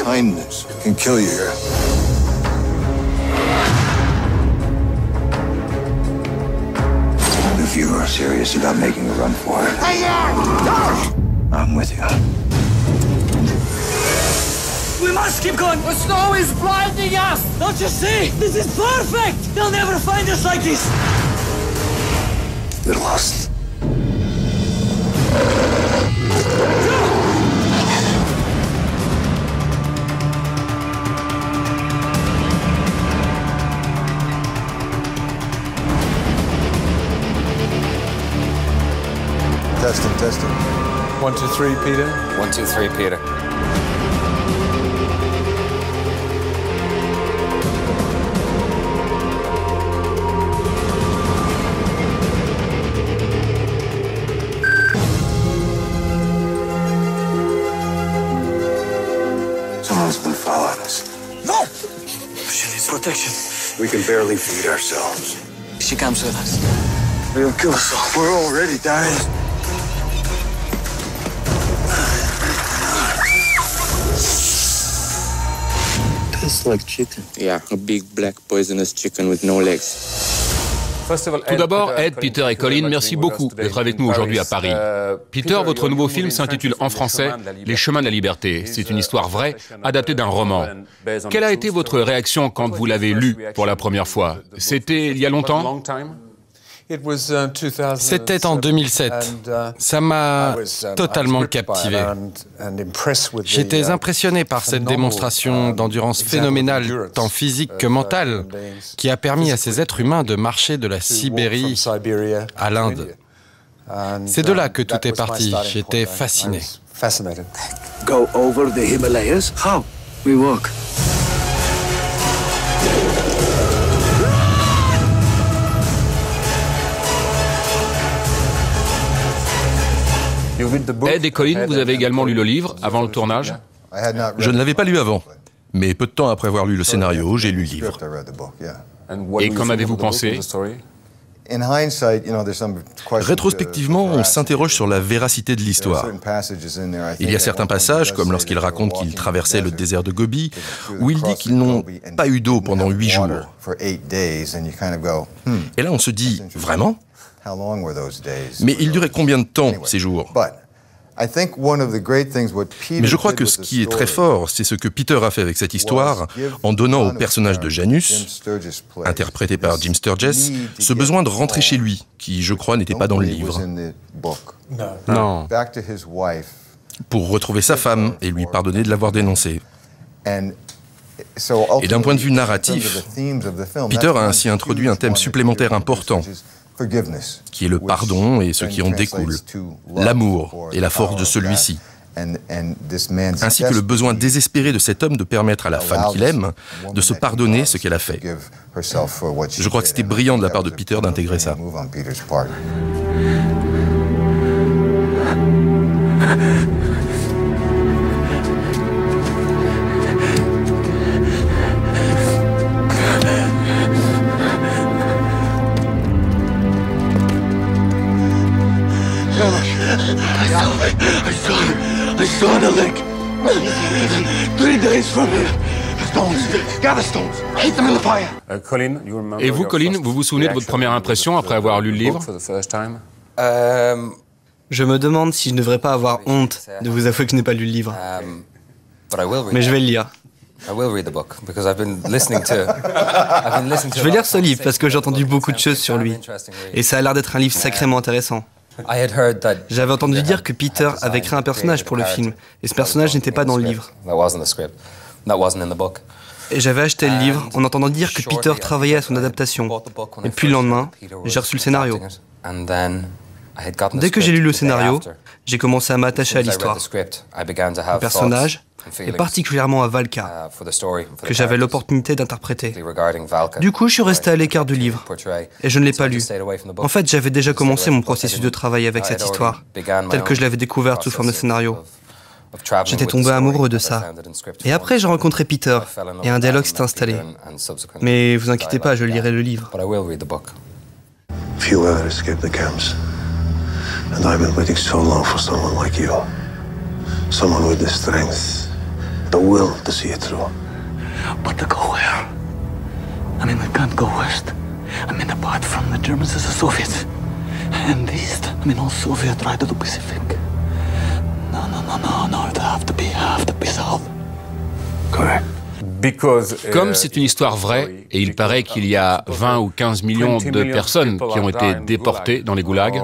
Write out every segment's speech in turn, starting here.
kindness can kill you here. If you are serious about making a run for it, I'm with you. We must keep going. The snow is blinding us. Don't you see? This is perfect. They'll never find us like this. We're lost. Testing. 1, 2, 3, Peter. 1, 2, 3, Peter. Someone's been following us. No! She needs protection. We can barely feed ourselves. She comes with us. They'll kill us all. We're already dying. Tastes like chicken. Yeah, a big black poisonous chicken with no legs. Tout d'abord, Ed, Peter et Colin, merci beaucoup d'être avec nous aujourd'hui à Paris. Peter, votre nouveau film s'intitule en français « Les chemins de la liberté ». C'est une histoire vraie, adaptée d'un roman. Quelle a été votre réaction quand vous l'avez lu pour la première fois? C'était il y a longtemps? C'était en 2007. Ça m'a totalement captivé. J'étais impressionné par cette démonstration d'endurance phénoménale, tant physique que mentale, qui a permis à ces êtres humains de marcher de la Sibérie à l'Inde. C'est de là que tout est parti. J'étais fasciné. Go over the Himalayas? How? We walk. Ed et Colin, vous avez également lu le livre avant le tournage? Je ne l'avais pas lu avant, mais peu de temps après avoir lu le scénario, j'ai lu le livre. Et qu'en avez-vous pensé? Rétrospectivement, on s'interroge sur la véracité de l'histoire. Il y a certains passages, comme lorsqu'il raconte qu'il traversait le désert de Gobi, où il dit qu'ils n'ont pas eu d'eau pendant 8 jours. Et là, on se dit, vraiment? Mais ils duraient combien de temps, ces jours? Mais je crois que ce qui est très fort, c'est ce que Peter a fait avec cette histoire, en donnant au personnage de Janus, interprété par Jim Sturgess, ce besoin de rentrer chez lui, qui, je crois, n'était pas dans le livre. Non. Pour retrouver sa femme et lui pardonner de l'avoir dénoncé. Et d'un point de vue narratif, Peter a ainsi introduit un thème supplémentaire important, qui est le pardon et ce qui en découle, l'amour et la force de celui-ci, ainsi que le besoin désespéré de cet homme de permettre à la femme qu'il aime de se pardonner ce qu'elle a fait. Je crois que c'était brillant de la part de Peter d'intégrer ça. I saw the lake. 3 days from here. Stones. Gather stones. Heat them in the fire. Et vous, Colin, vous vous souvenez de votre première impression après avoir lu le livre? Je me demande si je ne devrais pas avoir honte de vous avouer que je n'ai pas lu le livre. Mais je vais le lire. Je vais lire ce livre parce que j'ai entendu beaucoup de choses sur lui. Et ça a l'air d'être un livre sacrément intéressant. J'avais entendu dire que Peter avait créé un personnage pour le film, et ce personnage n'était pas dans le livre. Et j'avais acheté le livre en entendant dire que Peter travaillait à son adaptation. Et puis le lendemain, j'ai reçu le scénario. Dès que j'ai lu le scénario, j'ai commencé à m'attacher à l'histoire, au personnage, et particulièrement à Valka, que j'avais l'opportunité d'interpréter. Du coup, je suis resté à l'écart du livre, et je ne l'ai pas lu. En fait, j'avais déjà commencé mon processus de travail avec cette histoire, telle que je l'avais découverte sous forme de scénario. J'étais tombé amoureux de ça. Et après, j'ai rencontré Peter, et un dialogue s'est installé. Mais vous inquiétez pas, je lirai le livre. Few ever escape the camps. And I've been waiting so long for someone like you. Someone with the strength, the will to see it through. But to go where? I mean, we can't go west. I mean, apart from the Germans as the Soviets. And east, I mean, all Soviet right to the Pacific. No, it have to be south. Correct. Comme c'est une histoire vraie, et il paraît qu'il y a 20 ou 15 millions de personnes qui ont été déportées dans les goulags.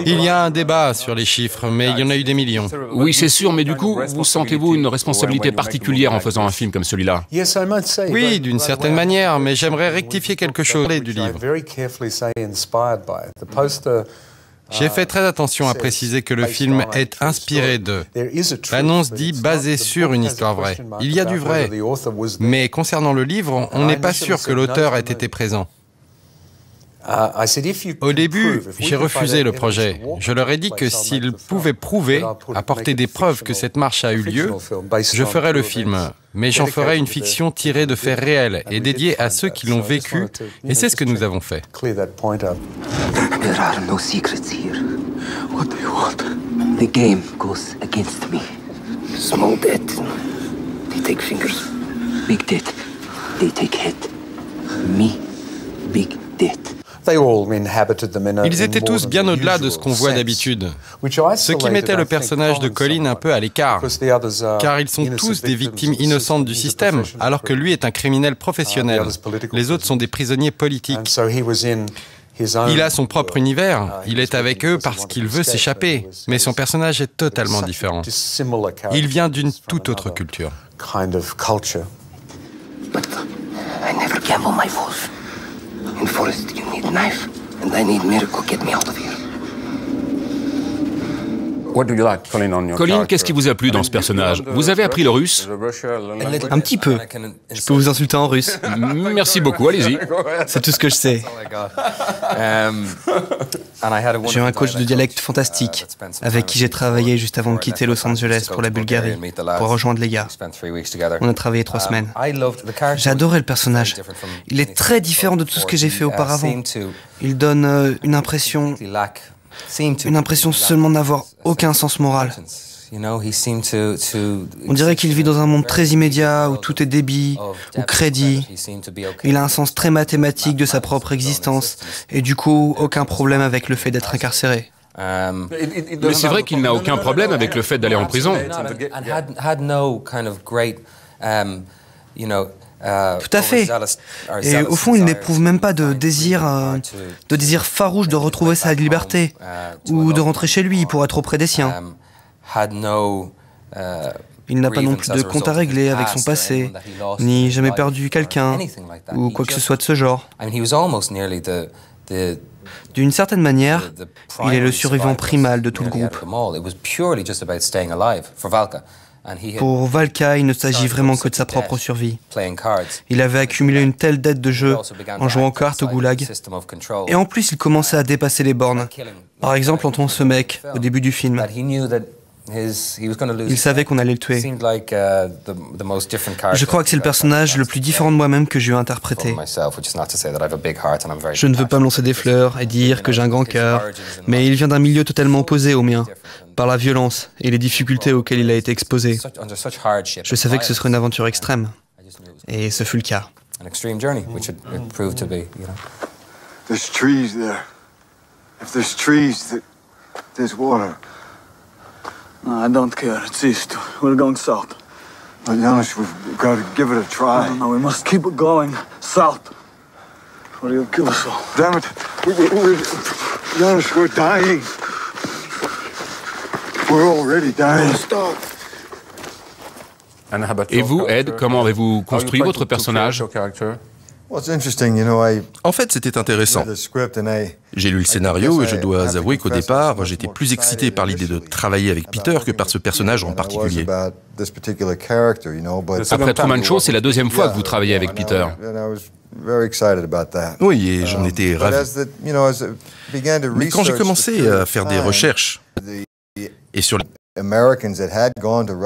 Il y a un débat sur les chiffres, mais il y en a eu des millions. Oui, c'est sûr, mais du coup, vous sentez-vous une responsabilité particulière en faisant un film comme celui-là? Oui, d'une certaine manière, mais j'aimerais rectifier quelque chose du livre. J'ai fait très attention à préciser que le film est inspiré de. L'annonce dit basé sur une histoire vraie. Il y a du vrai. Mais concernant le livre, on n'est pas sûr que l'auteur ait été présent. Au début, j'ai refusé le projet. Je leur ai dit que s'ils pouvaient prouver, apporter des preuves que cette marche a eu lieu, je ferais le film. Mais j'en ferais une fiction tirée de faits réels et dédiée à ceux qui l'ont vécu, et c'est ce que nous avons fait. There are no secrets here. What do you want? The game goes against me. Small debt. They take fingers. Big debt. They take head. Me. Big debt. Ils étaient tous bien au-delà de ce qu'on voit d'habitude, ce qui mettait le personnage de Colin un peu à l'écart, car ils sont tous des victimes innocentes du système, alors que lui est un criminel professionnel. Les autres sont des prisonniers politiques. Il a son propre univers, il est avec eux parce qu'il veut s'échapper, mais son personnage est totalement différent. Il vient d'une toute autre culture. But I never gamble my wolf. In forest, you need knife, and I need miracle. Get me out of here. Colin, qu'est-ce qui vous a plu dans ce personnage? Vous avez appris le russe? Un petit peu. Je peux vous insulter en russe. Merci beaucoup, allez-y. C'est tout ce que je sais. J'ai eu un coach de dialecte fantastique, avec qui j'ai travaillé juste avant de quitter Los Angeles pour la Bulgarie, pour rejoindre les gars. On a travaillé 3 semaines. J'ai adoré le personnage. Il est très différent de tout ce que j'ai fait auparavant. Il donne une impression seulement d'avoir aucun sens moral. On dirait qu'il vit dans un monde très immédiat, où tout est débit, ou crédit. Il a un sens très mathématique de sa propre existence, et du coup, aucun problème avec le fait d'être incarcéré. Mais c'est vrai qu'il n'a aucun problème avec le fait d'aller en prison. Tout à fait. Et au fond, il n'éprouve même pas de désir farouche de retrouver sa liberté, ou de rentrer chez lui pour être auprès des siens. Il n'a pas non plus de compte à régler avec son passé, ni jamais perdu quelqu'un, ou quoi que ce soit de ce genre. D'une certaine manière, il est le survivant primal de tout le groupe. Pour Valka, il ne s'agit vraiment que de sa propre survie. Il avait accumulé une telle dette de jeu en jouant aux cartes au goulag. Et en plus, il commençait à dépasser les bornes. Par exemple, en tuant ce mec au début du film. Il savait qu'on allait le tuer. Je crois que c'est le personnage le plus différent de moi-même que j'ai eu à interpréter. Je ne veux pas me lancer des fleurs et dire que j'ai un grand cœur, mais il vient d'un milieu totalement opposé au mien, par la violence et les difficultés auxquelles il a été exposé. Je savais que ce serait une aventure extrême, et ce fut le cas. There's trees there. If there's trees, there's water. No, I don't care. It's east. We're going south. But Janusz, we've got to give it a try. No, we must keep it going south. Or you'll kill us all. Damn it. Janusz, we're dying. We're already dying. Stop. Et vous, Ed, comment avez-vous construit votre personnage? En fait, c'était intéressant. J'ai lu le scénario et je dois avouer qu'au départ, j'étais plus excité par l'idée de travailler avec Peter que par ce personnage en particulier. Après Truman Show, c'est la 2e fois que vous travaillez avec Peter. Oui, et j'en étais ravi. Mais quand j'ai commencé à faire des recherches, et sur les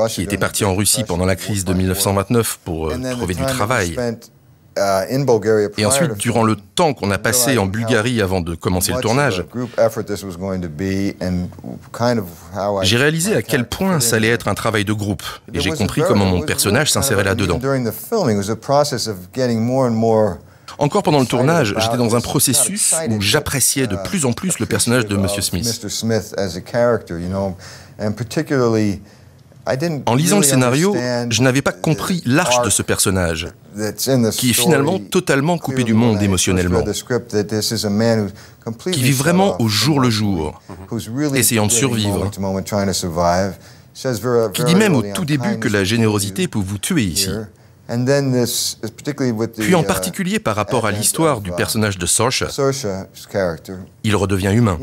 qui étaient partis en Russie pendant la crise de 1929 pour trouver du travail, Et ensuite, durant le temps qu'on a passé en Bulgarie avant de commencer le tournage, j'ai réalisé à quel point ça allait être un travail de groupe. Et j'ai compris comment mon personnage s'insérait là-dedans. Encore pendant le tournage, j'étais dans un processus où j'appréciais de plus en plus le personnage de Monsieur Smith. En lisant le scénario, je n'avais pas compris l'arche de ce personnage, qui est finalement totalement coupé du monde émotionnellement, qui vit vraiment au jour le jour, essayant de survivre, qui dit même au tout début que la générosité peut vous tuer ici. Puis en particulier par rapport à l'histoire du personnage de Saoirse, il redevient humain.